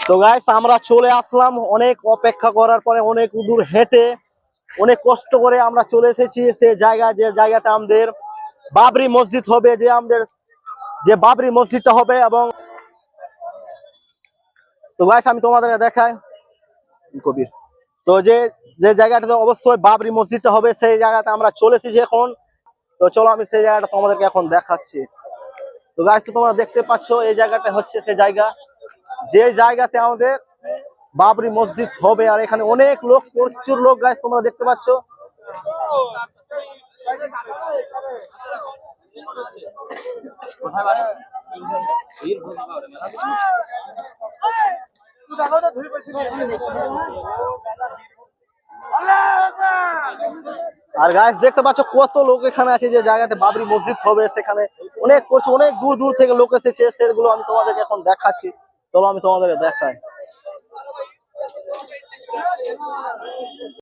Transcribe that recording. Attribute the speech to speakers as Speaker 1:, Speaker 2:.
Speaker 1: তো গাইস আমরা চলে আসলাম, অনেক অপেক্ষা করার পরে অনেক দূর হেঁটে অনেক কষ্ট করে আমরা চলে এসেছি সে জায়গায়, যে জায়গাতে আমাদের বাবরি মসজিদ হবে, যে বাবরি মসজিদটা হবে। এবং তো গাইস আমি তোমাদেরকে দেখাই কবির, তো যে যে জায়গাটাতে অবশ্যই বাবরি মসজিদটা হবে সেই জায়গাতে আমরা চলে এসেছি এখন। তো চলো আমি সেই জায়গাটা তোমাদেরকে এখন দেখাচ্ছি। তো গাইস তোমরা দেখতে পাচ্ছ এই জায়গাটা হচ্ছে সেই জায়গা, যে জায়গাতে আমাদের বাবরি মসজিদ হবে। আর এখানে অনেক লোক, প্রচুর লোক গাইস তোমরা দেখতে পাচ্ছ। আর গাইস দেখতে পাচ্ছ কত লোক এখানে আছে, যে জায়গাতে বাবরি মসজিদ হবে সেখানে অনেক প্রচুর, অনেক দূর দূর থেকে লোক এসেছে। সেগুলো আমি তোমাদেরকে এখন দেখাচ্ছি, চলো আমি তোমাদেরকে দেখাই।